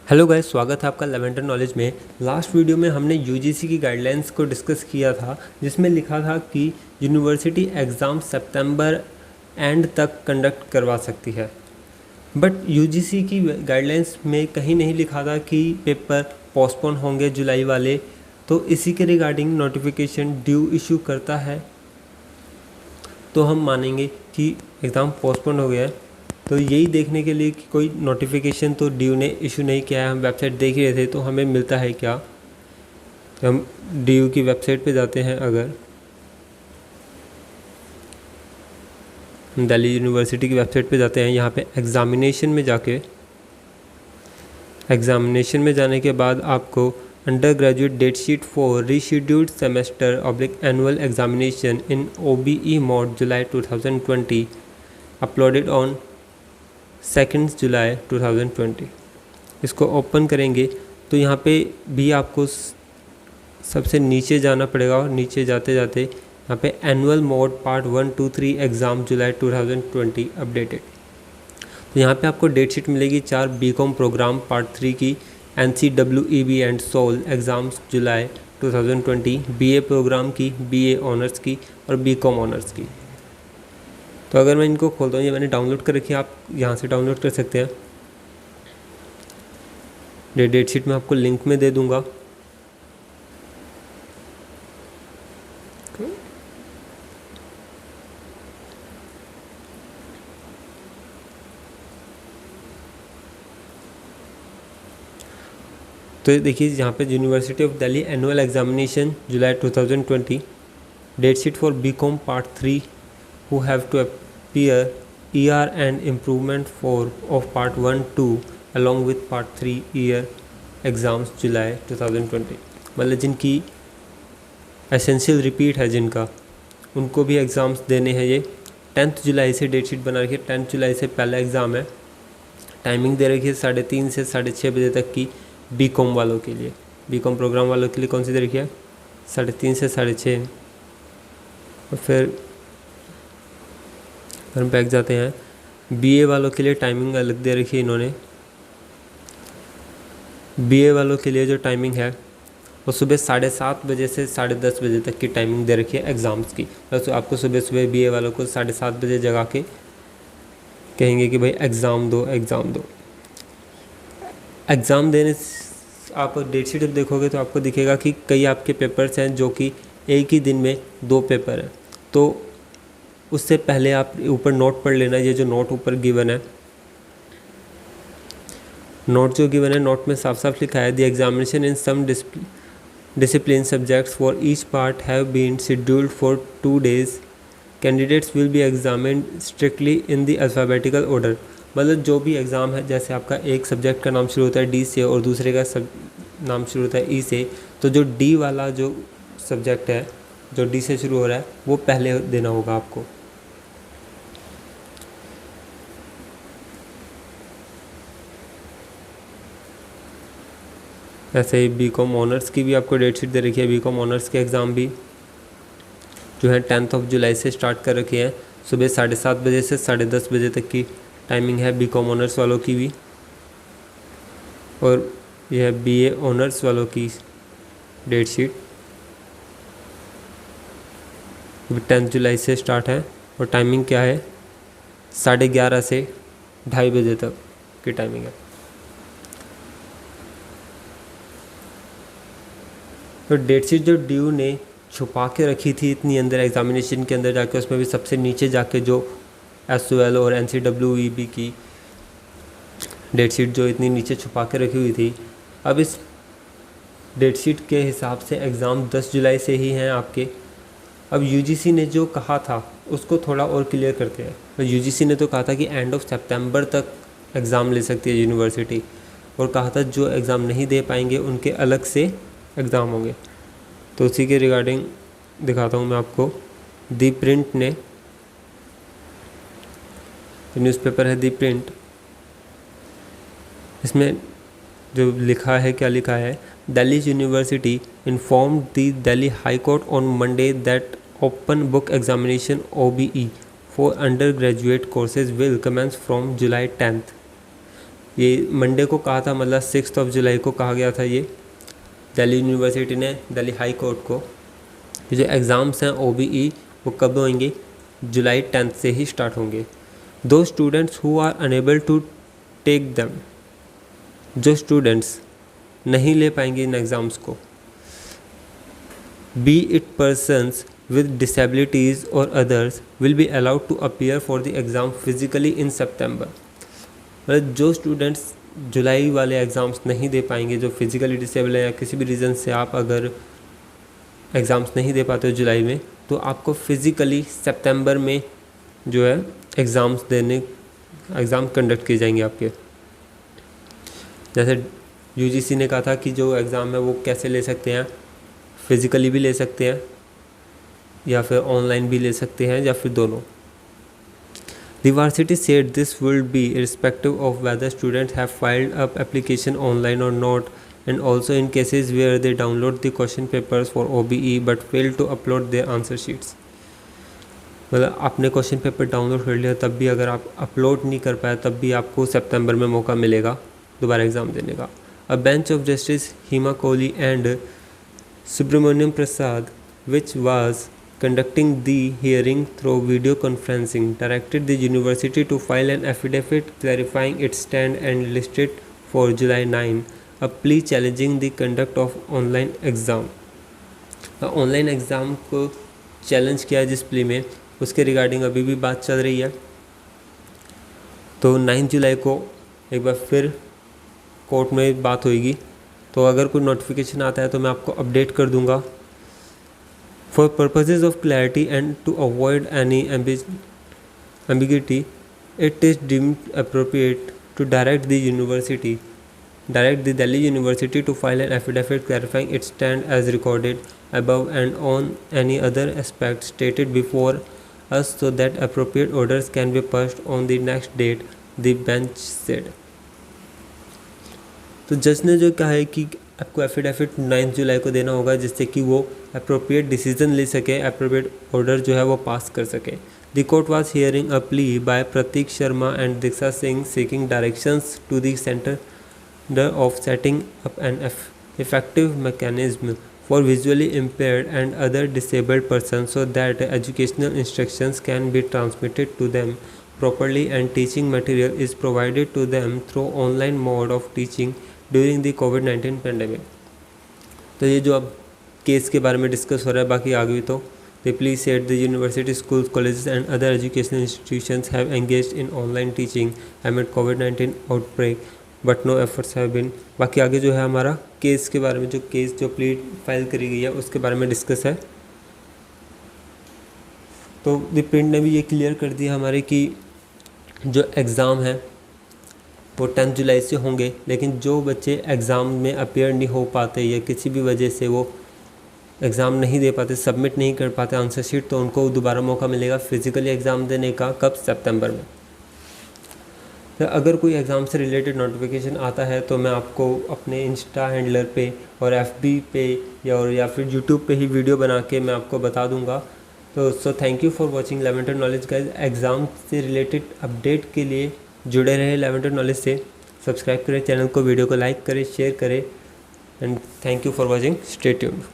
Hello guys, स्वागत है आपका लेवेंटर नॉलेज में। लास्ट वीडियो में हमने यूजीसी की गाइडलाइंस को डिस्कस किया था, जिसमें लिखा था कि यूनिवर्सिटी एग्ज़ाम सितंबर एंड तक कंडक्ट करवा सकती है। बट यूजीसी की गाइडलाइंस में कहीं नहीं लिखा था कि पेपर पोस्टपोन होंगे जुलाई वाले। तो इसी के रिगार्डिंग नोटिफिकेशन ड्यू इशू करता है तो हम मानेंगे कि एग्ज़ाम पोस्टपोन हो गया है। तो यही देखने के लिए कि कोई नोटिफिकेशन तो ड्यू ने इशू नहीं किया है। हम वेबसाइट देख रहे थे तो हमें मिलता है क्या, हम ड्यू की वेबसाइट पे जाते हैं। अगर हम दिल्ली यूनिवर्सिटी की वेबसाइट पे जाते हैं, यहाँ पे एग्ज़ामिनेशन में जाके, एग्ज़ामिनेशन में जाने के बाद आपको undergraduate date sheet for rescheduled semester oblique annual examination in OBE mode July 2020 uploaded on 2 July 2020, इसको ओपन करेंगे तो यहाँ पे भी आपको सबसे नीचे जाना पड़ेगा और नीचे जाते जाते यहाँ पे एनुअल मोड पार्ट 1, 2, 3 एग्ज़ाम जुलाई 2020 अपडेटेड। तो यहाँ पे आपको डेट शीट मिलेगी 4 BCom प्रोग्राम पार्ट 3 की, NCEEB and SOL exams July 2020, BA programme की, BA ऑनर्स की और BCom ऑनर्स की। तो अगर मैं इनको खोलता हूँ, ये मैंने डाउनलोड कर रखी है, आप यहाँ से डाउनलोड कर सकते हैं। ये डेट शीट मैं आपको लिंक में दे दूँगा। तो देखिए यहाँ पे University of Delhi annual examination July 2020, date sheet for BCom part 3 who have to appear ER and improvement of part 1, 2 along with part 3 year exams जुलाई 2020। मतलब जिनकी एसेंशियल रिपीट है, जिनका उनको भी एग्ज़ाम्स देने हैं। ये 10 जुलाई से डेट शीट बना रखी है। 10 जुलाई से पहला एग्ज़ाम है। टाइमिंग दे रखी है 3:30 से 6:30 बजे तक की BCom वालों के लिए। BCom प्रोग्राम वालों के लिए कौन सी दे रखी है? 3:30 से 6:30। और फिर हम बैक जाते हैं, BA वालों के लिए टाइमिंग अलग दे रखी है इन्होंने। BA वालों के लिए जो टाइमिंग है वो सुबह 7:30 बजे से 10:30 बजे तक की टाइमिंग दे रखी है एग्ज़ाम्स की। तो आपको सुबह सुबह BA वालों को 7:30 बजे जगा के कहेंगे कि भाई एग्ज़ाम दो, एग्ज़ाम दो। एग्ज़ाम देने आप डेट शीट जब देखोगे तो आपको दिखेगा कि कई आपके पेपर्स हैं जो कि एक ही दिन में 2 पेपर हैं। तो उससे पहले आप ऊपर नोट पढ़ लेना। ये जो नोट ऊपर गिवन है, नोट जो गिवन है, नोट में साफ साफ लिखा है the examination in some discipline subjects for each part have been scheduled for 2 days। Candidates will be examined strictly in the alphabetical order. मतलब जो भी एग्ज़ाम है, जैसे आपका एक सब्जेक्ट का नाम शुरू होता है D से और दूसरे का नाम शुरू होता है E से, तो जो D वाला जो सब्जेक्ट है जो D से शुरू हो रहा है वो पहले देना होगा आपको। ऐसे ही BCom ऑनर्स की भी आपको डेट शीट दे रखी है। BCom ऑनर्स के एग्ज़ाम भी जो है 10 जुलाई से स्टार्ट कर रखी है। सुबह 7:30 बजे से 10:30 बजे तक की टाइमिंग है BCom ऑनर्स वालों की भी। और यह BA ऑनर्स वालों की डेट शीट 10 जुलाई से स्टार्ट है। और टाइमिंग क्या है? 11:30 से 2:30 बजे तक की टाइमिंग है। तो डेट शीट जो ड्यू ने छुपा के रखी थी इतनी अंदर एग्जामिनेशन के अंदर जाके, उसमें भी सबसे नीचे जाके जो SOL और NCEEB की डेट शीट जो इतनी नीचे छुपा के रखी हुई थी, अब इस डेट शीट के हिसाब से एग्ज़ाम 10 जुलाई से ही हैं आपके। अब UGC ने जो कहा था उसको थोड़ा और क्लियर करते हैं। तो UGC ने तो कहा था कि एंड ऑफ सितंबर तक एग्ज़ाम ले सकती है यूनिवर्सिटी, और कहा था जो एग्ज़ाम नहीं दे पाएंगे उनके अलग से एग्ज़ाम होंगे। तो उसी के रिगार्डिंग दिखाता हूँ मैं आपको। दी प्रिंट ने, न्यूज़पेपर है दी प्रिंट, इसमें जो लिखा है, क्या लिखा है? Delhi University informed the Delhi High Court on Monday that open book examination OBE for undergraduate courses will commence from July 10। ये मंडे को कहा था, मतलब 6 जुलाई को कहा गया था। ये दिल्ली यूनिवर्सिटी ने दिल्ली हाई कोर्ट को, जो एग्ज़ाम्स हैं OBE वो कब होंगे, जुलाई 10 से ही स्टार्ट होंगे। दो students who are unable to take them, जो स्टूडेंट्स नहीं ले पाएंगे इन एग्ज़ाम्स को, be it persons with disabilities or others will be allowed to appear for the exam physically in September। मतलब जो स्टूडेंट्स जुलाई वाले एग्ज़ाम्स नहीं दे पाएंगे, जो फिज़िकली डिसेबल है या किसी भी रीज़न से आप अगर एग्ज़ाम्स नहीं दे पाते हो जुलाई में, तो आपको फ़िज़िकली सितंबर में जो है एग्ज़ाम कंडक्ट किए जाएंगे आपके। जैसे UGC ने कहा था कि जो एग्ज़ाम है वो कैसे ले सकते हैं, फिज़िकली भी ले सकते हैं या फिर ऑनलाइन भी ले सकते हैं या फिर दोनों। The varsity said this will be irrespective of whether students have filed up application online or not, and also in cases where they download the question papers for OBE but fail to upload their answer sheets। मतलब आपने question paper download कर लिया, तब भी अगर आप upload नहीं कर पाए तब भी आपको सितंबर में मौका मिलेगा दोबारा एग्ज़ाम देने का। A bench of Justice Hima Kohli and Subramaniam Prasad, which was conducting the hearing through video conferencing, directed the university to file an affidavit clarifying its stand and listed for July 9 a plea challenging the conduct of online exam। Online exam को challenge किया जिस plea में, उसके regarding अभी भी बात चल रही है। तो 9 जुलाई को एक बार फिर कोर्ट में बात होगी, तो अगर कोई नोटिफिकेशन आता है तो मैं आपको अपडेट कर दूंगा। For purposes of clarity and to avoid any ambiguity, it is deemed appropriate to direct the Delhi University to file an affidavit clarifying its stand as recorded above and on any other aspect stated before us so that appropriate orders can be passed on the next date, the bench said। तो जज ने जो कहा है कि आपको affidavit 9 जुलाई को देना होगा, जिससे कि वो अप्रोप्रिएट डिसीजन ले सके, अप्रोप्रिएट ऑर्डर जो है वो पास कर सके। The court was hearing a plea by Prateek Sharma and Diksha Singh seeking directions to the centre of setting up an effective mechanism for visually impaired and other disabled person so that educational instructions can be transmitted to them properly and teaching material is provided to them through online mode of teaching during the COVID-19 pandemic। तो ये जो अब case के बारे में discuss हो रहा है, बाकी आगे भी तो the police said the university, schools, colleges and other educational institutions have engaged in online teaching amid COVID-19 outbreak but no efforts have been। बाकी आगे जो है हमारा केस के बारे में, जो केस जो प्ली फाइल करी गई है उसके बारे में डिस्कस है। तो द प्रिंट ने भी ये क्लियर कर दिया हमारे कि जो एग्ज़ाम है वो 10 जुलाई से होंगे, लेकिन जो बच्चे एग्ज़ाम में अपेयर नहीं हो पाते या किसी भी वजह से वो एग्ज़ाम नहीं दे पाते, सबमिट नहीं कर पाते आंसर शीट, तो उनको दोबारा मौका मिलेगा फिज़िकली एग्ज़ाम देने का। कब? सितंबर में। तो अगर कोई एग्ज़ाम से रिलेटेड नोटिफिकेशन आता है तो मैं आपको अपने इंस्टा हैंडलर पे और FB पे या फिर यूट्यूब पे ही वीडियो बना के मैं आपको बता दूंगा। तो thank you for watching Leventer knowledge guys. Exam से रिलेटेड अपडेट के लिए जुड़े रहे लेवेंटर नॉलेज से, सब्सक्राइब करें चैनल को, वीडियो को लाइक करें, शेयर करें and thank you for watching. Stay tuned.